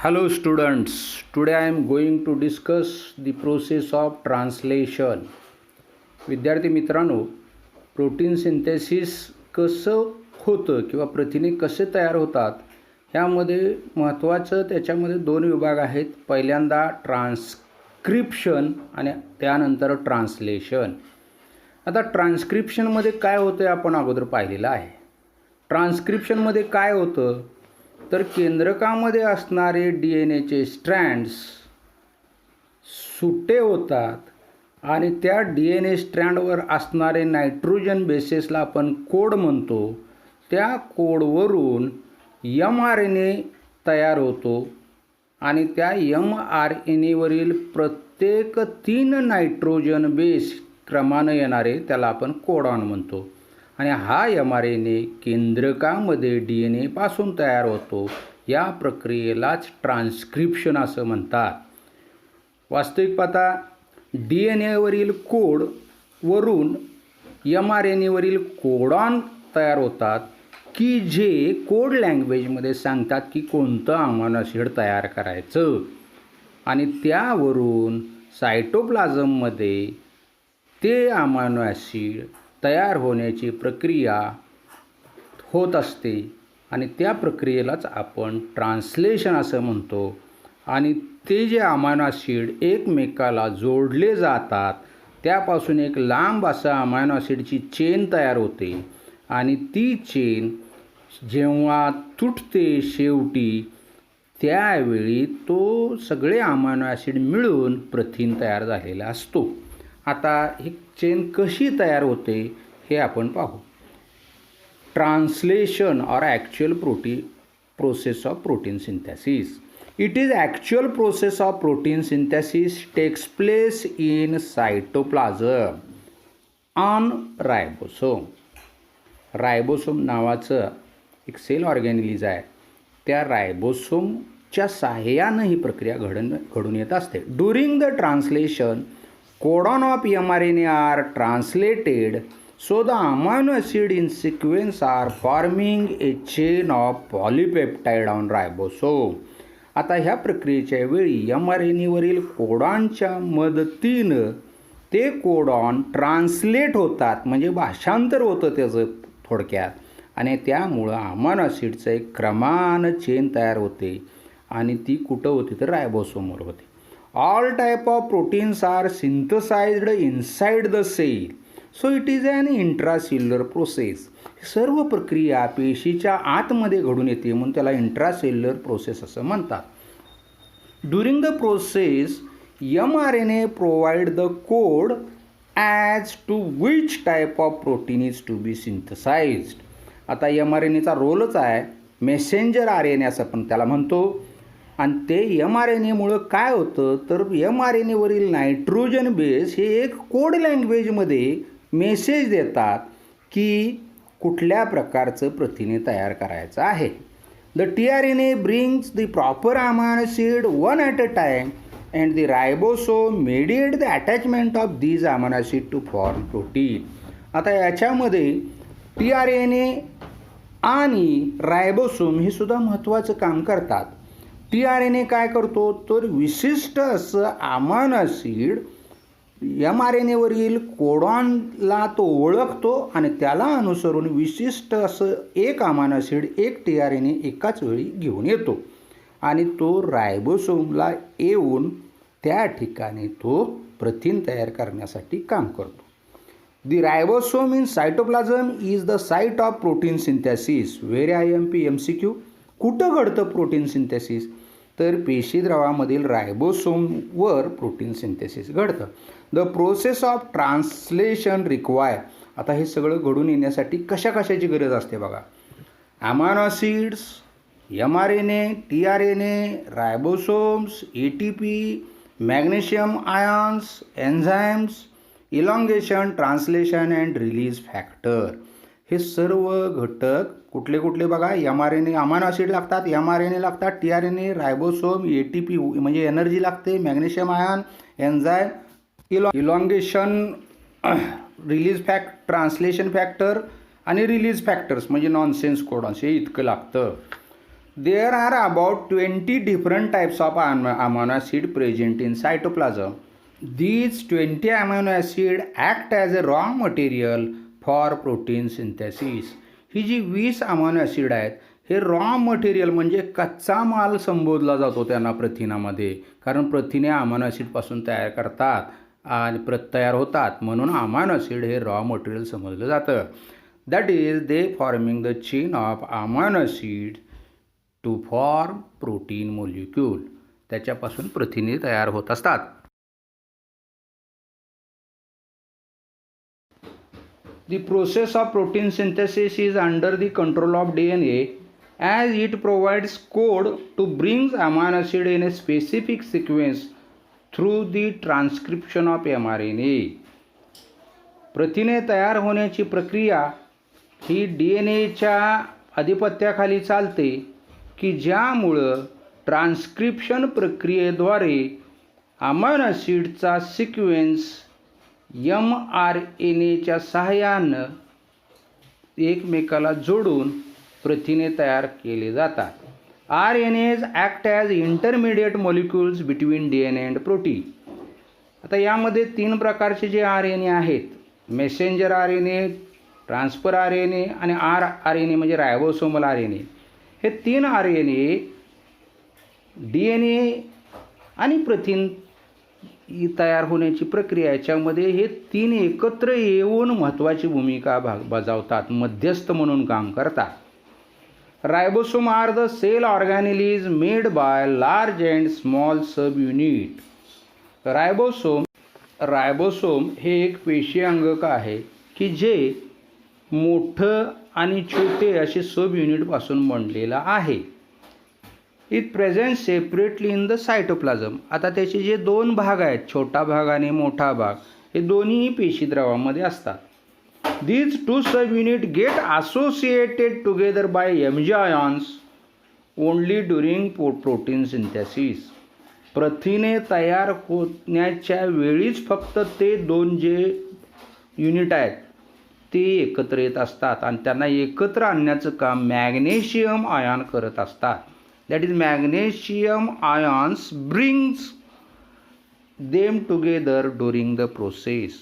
Hello students, today I am going to discuss the process of translation. विद्यार्थी मित्रांनो, protein synthesis कसं होतं किंवा प्रथिने कसे तयार होतात ह्यामध्ये महत्त्वाचं त्याच्यामध्ये दोन विभाग आहेत. पहिल्यांदा ट्रान्स्क्रिप्शन आणि त्यानंतर ट्रान्सलेशन. आता ट्रान्स्क्रिप्शनमध्ये काय होतं आपण अगोदर पाहिलेलं आहे. ट्रान्स्क्रिप्शनमध्ये काय होतं तर केंद्रकामध्ये असणारे DNA स्ट्रँड्स सुटे होतात आणि त्या DNA स्ट्रँडवर असणारे नायट्रोजन बेसेसला आपण कोड म्हणतो. त्या कोडवरून mRNA तयार होतो आणि त्या mRNAवरील प्रत्येक 3 नायट्रोजन बेस क्रमानं येणारे त्याला आपण कोडॉन म्हणतो. आणि हा mRNA केंद्रकामध्ये DNA पासून तयार होतो. या प्रक्रियेलाच ट्रान्स्क्रिप्शन असं म्हणतात. वास्तविक पाहता DNAवरील कोड वरून mRNAवरील कोडॉन तयार होतात की जे कोड लँग्वेजमध्ये सांगतात की कोणतं अमायनो ॲसिड तयार करायचं आणि त्यावरून सायटोप्लाझममध्ये ते अमायनो ॲसिड तयार होण्याची प्रक्रिया होत असते आणि त्या प्रक्रियेलाच आपण ट्रान्सलेशन असं म्हणतो. आणि ते जे अमायनो ॲसिड एकमेकाला जोडले जातात त्यापासून एक लांब असा अमायनो ॲसिडची चेन तयार होते आणि ती चेन जेव्हा तुटते शेवटी त्यावेळी तो सगळे अमायनो ॲसिड मिळून प्रथिन तयार झालेला असतो. आता ही चेन कशी तयार होते हे आपण पाहू. ट्रान्सलेशन और actual process of protein synthesis. It is actual process of protein synthesis takes place in cytoplasm on ribosome. Ribosome नावाचं एक सेल ऑर्गॅनिलिज आहे. त्या रायबोसोमच्या साहाय्यानं ही प्रक्रिया घडून येत असते. During the translation codon of mRNA are translated so the amino acid in sequence are forming a chain of polypeptide on ribosome. आता ह्या प्रक्रियेच्या वेळी mRNAवरील कोडॉनच्या मदतीनं ते कोडॉन ट्रान्सलेट होतात म्हणजे भाषांतर होतं त्याचं थोडक्यात आणि त्यामुळं अमायनो ॲसिडचं एक क्रमानं चेन तयार होते आणि ती कुठं होती तर रायबोसोमवर होती. All type of proteins are synthesized inside the cell, so it is an intracellular process. सर्व प्रक्रिया पेशीच्या आतमध्ये घडून येते म्हणून त्याला इंट्रासेल्युलर प्रोसेस असं म्हणतात. During the process mRNA provide the code as to which type of protein is to be synthesized. आता mRNAचा रोलच आहे मेसेंजर RNA असं पण त्याला म्हणतो. आणि ते mRNAमुळं काय होतं तर mRNAवरील नायट्रोजन बेस हे एक कोड लँग्वेजमध्ये मेसेज देतात की कुठल्या प्रकारचं प्रथिने तयार करायचं आहे. The tRNA brings the proper amino acid one at a time and the ribosome mediate the attachment of these amino acid to form protein. आता याच्यामध्ये tRNA आणि रायबोसोम हे सुद्धा महत्त्वाचं काम करतात. tRNA काय करतो तर विशिष्ट असं अमायनो ॲसिड mRNAवरील कोडॉनला तो ओळखतो आणि त्याला अनुसरून विशिष्ट असं एक अमायनो ॲसिड एक tRNA एकाच वेळी घेऊन येतो आणि तो रायबोसोमला येऊन त्या ठिकाणी तो प्रथिन तयार करण्यासाठी काम करतो. The ribosome in cytoplasm is the site of protein synthesis. Very IMP MCQ. कुठं घडतं प्रोटीन सिंथेसिस तर पेशीद्रवामधील रायबोसोमवर प्रोटीन सिंथेसिस घडतं. The process of translation require. आता हे सगळं घडून येण्यासाठी कशाची गरज असते बघा. Amino acids, mRNA, tRNA, ribosomes, ATP, magnesium ions, enzymes, elongation, translation and release factor. हे सर्व घटक कुठले बघा. mRNA अमायनो ॲसिड लागतात, mRNA लागतात, tRNA, रायबोसोम, ATP म्हणजे एनर्जी लागते, magnesium ion, enzyme, elongation, release translation factor आणि रिलीज फॅक्टर्स म्हणजे नॉनसेन्स कोडॉन्स हे इतकं लागतं. There are about 20 different types of amino acid present in cytoplasm. These 20 amino acid act as a raw material for protein synthesis. ही जी 20 amino acid आहेत हे raw material म्हणजे कच्चा माल संबोधला जातो त्यांना प्रथिनामध्ये, कारण प्रथिने अमायनो ॲसिडपासून तयार करतात आणि तयार होतात, म्हणून अमायनो ॲसिड हे रॉ मटेरियल समजलं जातं. That is they forming the chain of amino acid to form protein molecule. त्याच्यापासून प्रथिने तयार होत असतात. The process of protein synthesis is under the control of DNA as it provides code to bring amino acid in a specific sequence through the transcription of mRNA. प्रथिने तयार होण्याची प्रक्रिया ही DNAच्या आधिपत्याखाली चालते की ज्यामुळं ट्रान्स्क्रिप्शन प्रक्रियेद्वारे अमायनो ॲसिडचा सिक्वेन्स mRNAच्या सहाय्यानं एकमेकाला जोडून प्रथिने तयार केले जातात. RNAs act as intermediate molecules between DNA and protein. आता यामध्ये 3 प्रकारचे जे RNA आहेत, मेसेंजर RNA, ट्रान्सफर RNA आणि rRNA म्हणजे रायबोसोमल RNA. हे 3 RNA DNA आणि प्रथिन तयार होण्याची प्रक्रिया याच्यामध्ये हे 3 एकत्र येऊन महत्त्वाची भूमिका बजावतात, मध्यस्थ म्हणून काम करतात. Ribosome are the cell organelles made by large and small subunit. Ribosome हे एक पेशी अंगक आहे की जे मोठं आणि छोटे असे सब युनिटपासून बनलेलं आहे. It present separately in the cytoplasm. आता त्याचे जे 2 भाग आहेत, छोटा भाग आणि मोठा भाग, हे दोन्ही पेशीद्रवामध्ये असतात. These 2 subunits get associated together by Mg ions only during protein synthesis. प्रथिने तयार होण्याच्या वेळीच फक्त ते 2 जे युनिट आहेत ते एकत्र येत असतात आणि त्यांना एकत्र आणण्याचं काम मॅग्नेशियम आयन करत असतात. That is, magnesium ions brings them together during the process.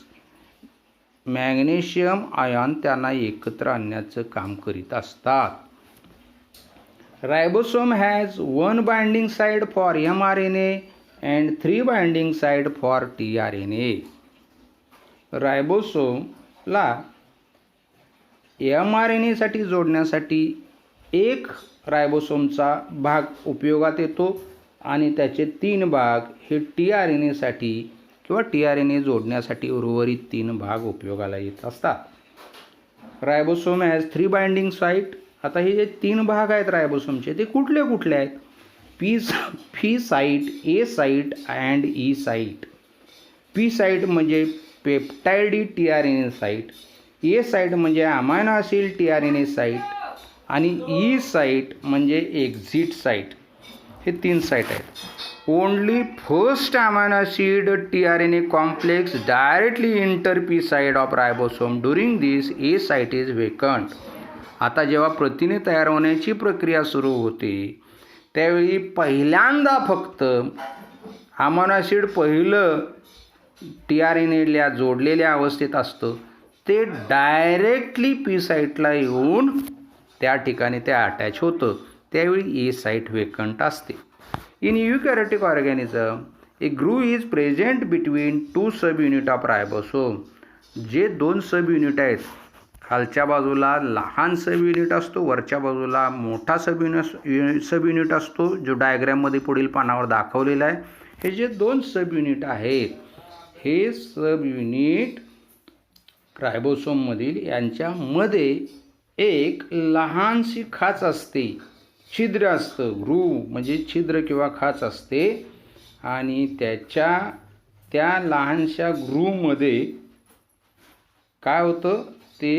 Magnesium ion त्यांना एकत्र आणण्याचं काम करीत असतात. Ribosome has 1 binding site for mRNA and 3 binding site for tRNA. रायबोसोमला mRNA साठी जोडण्यासाठी एक रायबोसोमचा भाग उपयोगात येतो आणि त्याचे 3 भाग हे tRNA साठी किंवा tRNA जोडण्यासाठी उर्वरित 3 भाग उपयोगाला येत असतात. Ribosome has 3 binding site. आता हे जे 3 भाग आहेत रायबोसोमचे ते कुठले कुठले आहेत? P site, A site and E site. P site म्हणजे peptide tRNA site, A site म्हणजे अमायनो ॲसिड tRNA साइट आणि ई साइट म्हणजे एक्झिट साइट. हे 3 साइट आहेत. Only first amino acid tRNA complex directly enter P site of ribosome. During this A site is vacant. आता जेव्हा प्रथिने तयार होण्याची प्रक्रिया सुरू होते त्यावेळी पहिल्यांदा फक्त अमायनो ॲसिड पहिलं tRNAला जोडलेल्या अवस्थेत असतं, ते डायरेक्टली पी साइटला येऊन त्या ठिकाणी ते अटॅच होतं, त्यावेळी ए साइट वेकंट असते. In eukaryotic organism a groove is present between 2 subunit of ribosome. जे 2 सब युनिट आहेत, खालच्या बाजूला लहान सब युनिट असतो, वरच्या बाजूला मोठा सब युनिट असतो, जो डायग्रॅममध्ये पुढील पानावर दाखवलेला आहे. हे जे 2 सब युनिट आहेत हे सब युनिट रायबोसोममधील यांच्यामध्ये एक लहानशी खाच असते, छिद्र असतं. ग्रूव्ह म्हणजे छिद्र किंवा खाच असते आणि त्या लहानशा ग्रूव्हमध्ये काय होतं ते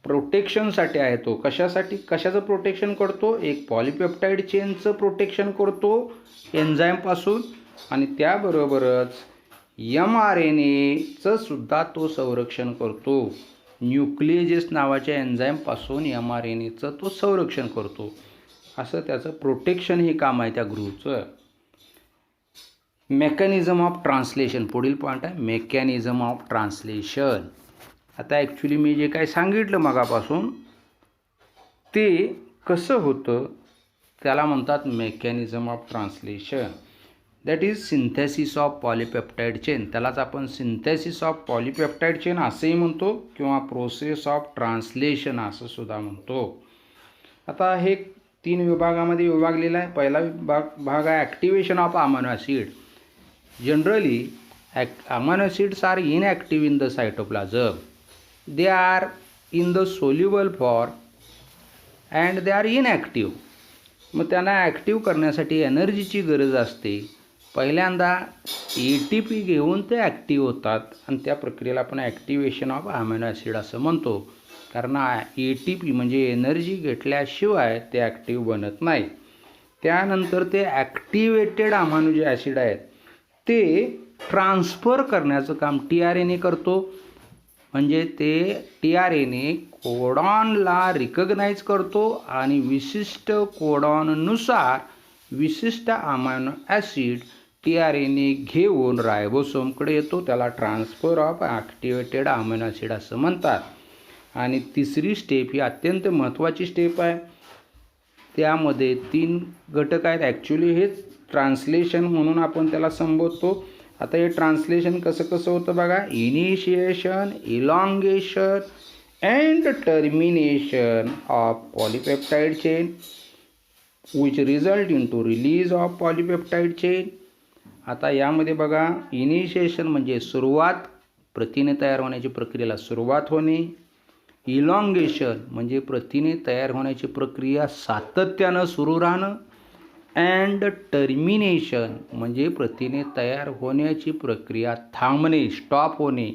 प्रोटेक्शनसाठी आहे. तो कशाचं प्रोटेक्शन करतो? एक पॉलिपेप्टाइड चेनचं प्रोटेक्शन करतो एन्झाईमपासून आणि त्याबरोबरच mRNAचं सुद्धा तो संरक्षण करतो. न्यूक्लिएजेस नावाच्या एन्झाईमपासून mRNAचं तो संरक्षण करतो असं त्याचं प्रोटेक्शन हे काम आहे त्या ग्रूपचं. मेकॅनिझम ऑफ ट्रान्सलेशन पुढील पॉईंट आहे, मेकॅनिझम ऑफ ट्रान्सलेशन. आता ॲक्च्युली मी जे काय सांगितलं मगापासून ते कसं होतं त्याला म्हणतात mechanism of translation. That is synthesis of polypeptide chain. त्यालाच आपण सिंथेसिस ऑफ पॉलिपेप्टाईड चेन असंही म्हणतो किंवा प्रोसेस ऑफ ट्रान्सलेशन असं सुद्धा म्हणतो. आता हे 3 विभागामध्ये विभागलेला आहे. पहिला भाग आहे activation of amino acid. Generally amino acids are inactive in the cytoplasm. They are in the soluble form and they are inactive. मग त्यांना ॲक्टिव्ह करण्यासाठी एनर्जीची गरज असते. पहिल्यांदा ATP घेऊन ते ॲक्टिव्ह होतात आणि त्या प्रक्रियेला आपण ॲक्टिवेशन ऑफ अमायनो ॲसिड असं म्हणतो. कारण ATP म्हणजे एनर्जी घेतल्याशिवाय ते ॲक्टिव्ह बनत नाही. त्यानंतर ते ॲक्टिवेटेड अमायनो जे ॲसिड आहेत ते ट्रान्सफर करण्याचं काम tRNA करतो. म्हणजे ते tRNA कोडॉनला रिकग्नाइज करतो आणि विशिष्ट कोडॉननुसार विशिष्ट अमायनो ॲसिड tRNA घेऊन रायबोसोमकडे येतो. त्याला transfer of activated amino acid असं म्हणतात. आणि तिसरी स्टेप ही अत्यंत महत्त्वाची स्टेप आहे. त्यामध्ये 3 घटक आहेत. ॲक्च्युली हेच ट्रान्सलेशन म्हणून आपण त्याला संबोधतो. आता हे ट्रान्सलेशन कसं होतं बघा. Initiation, elongation and termination of polypeptide chain which result into release of polypeptide chain. आता यामध्ये बघा इनिशिएशन म्हणजे सुरुवात, प्रथिने तयार होण्याची प्रक्रियेला सुरुवात होणे. इलॉंगेशन म्हणजे प्रथिने तयार होण्याची प्रक्रिया सातत्यानं सुरू राहणं. अँड टर्मिनेशन म्हणजे प्रथिने तयार होण्याची प्रक्रिया थांबणे, स्टॉप होणे.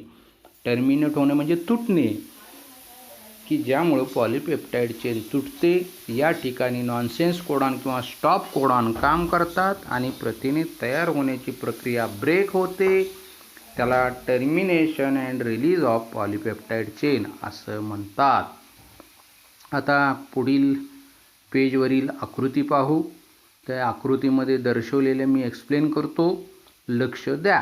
टर्मिनेट होणे म्हणजे तुटणे, की ज्यामुळं पॉलिपेप्टाईड चेन तुटते. या ठिकाणी नॉनसेन्स कोडॉन किंवा स्टॉप कोडॉन काम करतात आणि प्रथिने तयार होण्याची प्रक्रिया ब्रेक होते. त्याला termination and release of polypeptide chain असं म्हणतात. आता पुढील पेजवरील आकृती पाहू. त्या आकृतीमध्ये दर्शवलेले मी एक्सप्लेन करतो, लक्ष द्या.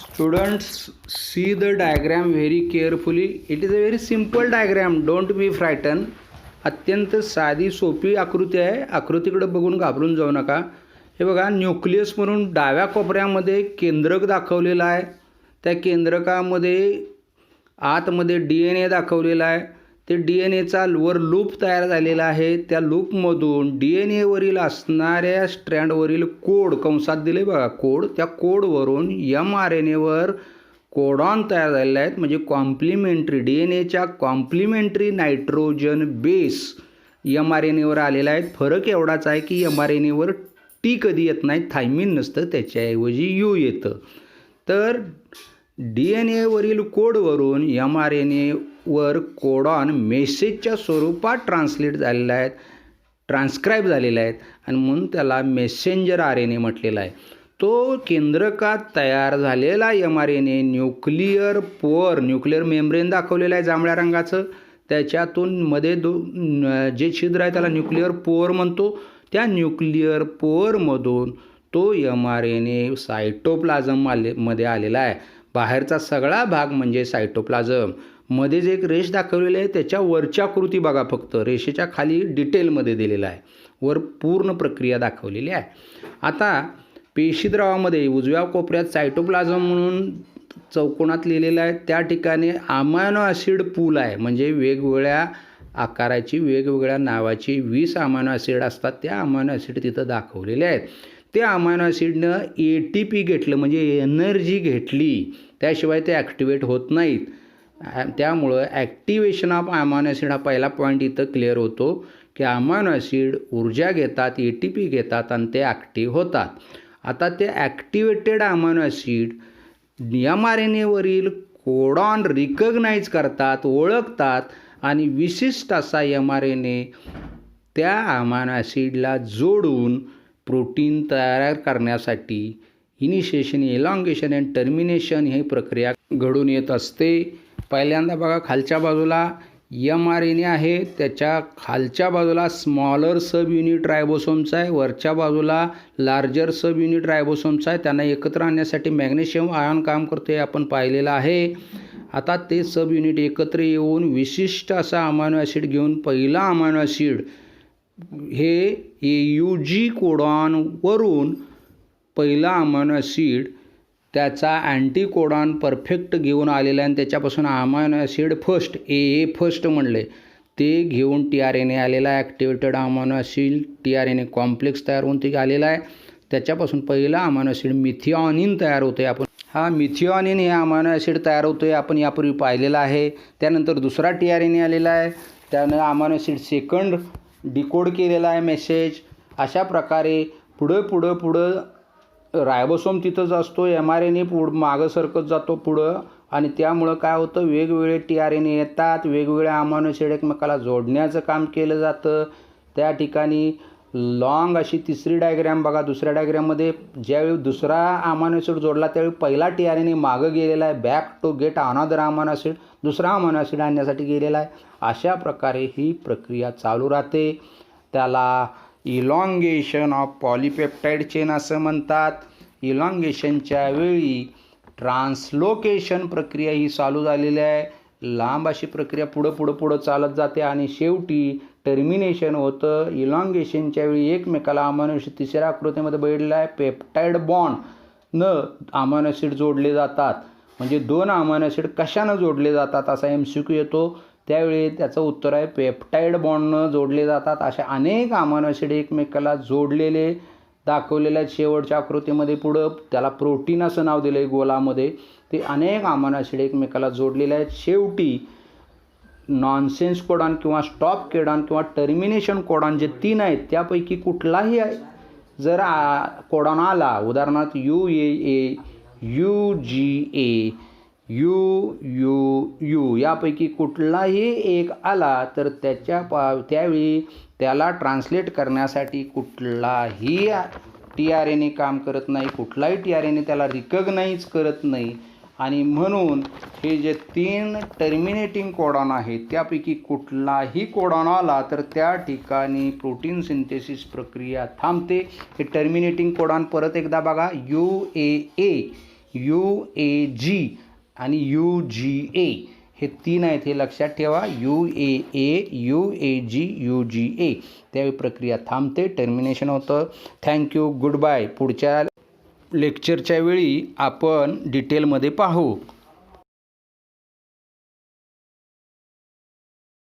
Students, see the diagram very carefully. It is a very simple diagram. Don't be frightened. अत्यंत साधी सोपी आकृती आहे. आकृतीकडे बघून घाबरून जाऊ नका. हे बघा, न्यूक्लियस म्हणून डाव्या कोपऱ्यामध्ये केंद्रक दाखवलेलं आहे. त्या केंद्रकामध्ये आतमध्ये DNA दाखवलेला आहे. ते DNAचा वर लूप तयार झालेला आहे. त्या लूपमधून DNAवरील असणाऱ्या स्ट्रँडवरील कोड कंसात दिले बघा कोड, त्या कोडवरून mRNAवर कोडॉन तयार झालेले आहेत. म्हणजे कॉम्प्लिमेंटरी DNAच्या कॉम्प्लिमेंटरी नायट्रोजन बेस mRNAवर आलेला आहे. फरक एवढाच आहे की mRNAवर T कधी येत नाही, थायमिन नसतं, त्याच्याऐवजी U येतं. तर DNAवरील कोडवरून mRNAवर कोडॉन मेसेजच्या स्वरूपात ट्रान्सलेट झालेला आहे, ट्रान्स्क्राईब झालेला आहेत आणि म्हणून त्याला मेसेंजर RNA म्हटलेला आहे. तो केंद्रकात तयार झालेला mRNA न्यूक्लिअर मेम्ब्रेन दाखवलेला आहे जांभळ्या रंगाचं. त्याच्यातून मध्ये जे छिद्र आहे त्याला न्यूक्लिअर पोअर म्हणतो. त्या न्यूक्लिअर पोअरमधून तो mRNA सायटोप्लाझममध्ये आलेला आहे. बाहेरचा सगळा भाग म्हणजे सायटोप्लाझम. मध्ये जे एक रेष दाखवलेली आहे त्याच्या वरच्या कृती बघा, फक्त रेषेच्या खाली डिटेलमध्ये दिलेला आहे. वर पूर्ण प्रक्रिया दाखवलेली आहे. आता पेशीद्रवामध्ये उजव्या कोपऱ्यात सायटोप्लाझम म्हणून चौकोनात लिहिलेलं आहे. त्या ठिकाणी अमायनो ॲसिड पूल आहे. म्हणजे वेगवेगळ्या आकाराची वेगवेगळ्या नावाची 20 अमायनो ॲसिड असतात. त्या अमायनो ॲसिड तिथं दाखवलेले आहेत. त्या अमायनो ॲसिडनं ATP घेतलं म्हणजे एनर्जी घेतली, त्याशिवाय ते ॲक्टिवेट होत नाहीत. त्यामुळं ॲक्टिवेशन ऑफ अमायनो ॲसिड हा पहिला पॉईंट इथं क्लिअर होतो की अमायनो ॲसिड ऊर्जा घेतात, ATP घेतात आणि ते ॲक्टिव्ह होतात. आता ते ॲक्टिवेटेड अमायनो ॲसिड mRNAवरील कोडॉन रिकग्नाइज करतात, ओळखतात आणि विशिष्ट असा mRNA त्या अमायनो ॲसिडला जोडून प्रोटीन तयार करण्यासाठी इनिशिएशन, इलॉंगेशन अँड टर्मिनेशन ही प्रक्रिया घडून येत असते. पहिल्यांदा बघा खालच्या बाजूला mRNA आहे त्याच्या खालच्या बाजूला स्मॉलर सब युनिट रायबोसोमचा आहे, वरच्या बाजूला लार्जर सब युनिट रायबोसोमचा आहे. त्यांना एकत्र आणण्यासाठी मॅग्नेशियम आयन काम करतो हे आपण पाहिलेलं आहे. आता ते सब युनिट एकत्र येऊन विशिष्ट असा अमायनो ॲसिड घेऊन पहिला अमायनो ॲसिड हे AUG कोडॉनवरून पहिला अमायनो ॲसिड त्याचा अँटीकोडॉन परफेक्ट घेऊन आलेला आहे आणि त्याच्यापासून amino acid first AA first म्हणले ते घेऊन TRNA आलेला आहे. Activated amino acid TRNA complex तयार होऊन ते आलेला आहे. त्याच्यापासून पहिला अमायनो ॲसिड मिथिओनिन तयार होते. आपण हा मिथिओनिन हे अमायनो ॲसिड तयार होतो आहे आपण यापूर्वी पाहिलेला आहे. त्यानंतर दुसरा TRNA आलेला आहे, त्यानं अमायनो ॲसिड सेकंड डिकोड केलेला आहे मेसेज. अशा प्रकारे पुढं रायबोसोम तिथंच असतो, mRNA मागं सरकत जातो पुढं आणि त्यामुळं काय होतं वेगवेगळे TRNA येतात, वेगवेगळ्या अमायनो ॲसिड एकमेकाला जोडण्याचं काम केलं जातं. त्या ठिकाणी लॉंग अशी तिसरी डायग्रॅम बघा. दुसऱ्या डायग्रॅममध्ये ज्यावेळी दुसरा अमायनो ॲसिड जोडला त्यावेळी पहिला TRNA मागं गेलेला आहे, back to get another amino acid, दुसरा अमायनो ॲसिड आणण्यासाठी गेलेला आहे. अशा प्रकारे ही प्रक्रिया चालू राहते. त्याला इलॉंगेशन ऑफ पॉलिपेप्टाईड चेन असं म्हणतात. इलॉंगेशनच्या वेळी ट्रान्सलोकेशन प्रक्रिया ही चालू झालेली आहे. लांब अशी प्रक्रिया पुढं चालत जाते आणि शेवटी टर्मिनेशन होतं. इलॉंगेशनच्या वेळी एकमेकाला अमायनो ॲसिड तिसऱ्या आकृतीमध्ये बघितलेला आहे पेप्टाईड बॉन्ड न अमायनो ॲसिड जोडले जातात. म्हणजे दोन अमायनो ॲसिड कशानं जोडले जातात असा MCQ येतो. त्यावेळी त्याचं उत्तर आहे पेप्टाईड बॉन्डनं जोडले जातात. अशा अनेक अमायनो ॲसिड एकमेकाला जोडलेले दाखवलेले आहेत शेवटच्या आकृतीमध्ये. पुढं त्याला प्रोटीन असं नाव दिलं आहे गोलामध्ये. ते अनेक अमायनो ॲसिड एकमेकाला जोडलेले आहेत. शेवटी नॉनसेन्स कोडॉन किंवा स्टॉप कोडॉन किंवा टर्मिनेशन कोडॉन जे 3 आहेत त्यापैकी कुठलाही जर कोडॉन आला, उदाहरणार्थ UAA, UGA, UUU यापैकी कुठलाही एक आला तर त्यावेळी त्याला ट्रान्सलेट करण्यासाठी कुठलाही TRNA काम करत नाही, कुठलाही TRNA त्याला रिकग्नाइज करत नाही. आणि म्हणून हे जे 3 टर्मिनेटिंग कोडॉन आहेत त्यापैकी कुठलाही कोडॉन आला तर त्या ठिकाणी प्रोटीन सिंथेसिस प्रक्रिया थांबते. हे टर्मिनेटिंग कोडॉन परत एकदा बघा. UAA, UAG आणि UGA हे 3 आहेत हे लक्षात ठेवा. UAA, UAG, UGA त्यावेळी प्रक्रिया थांबते, टर्मिनेशन होतं. Thank you, good bye. पुढच्या लेक्चरच्या वेळी आपण डिटेलमध्ये पाहू.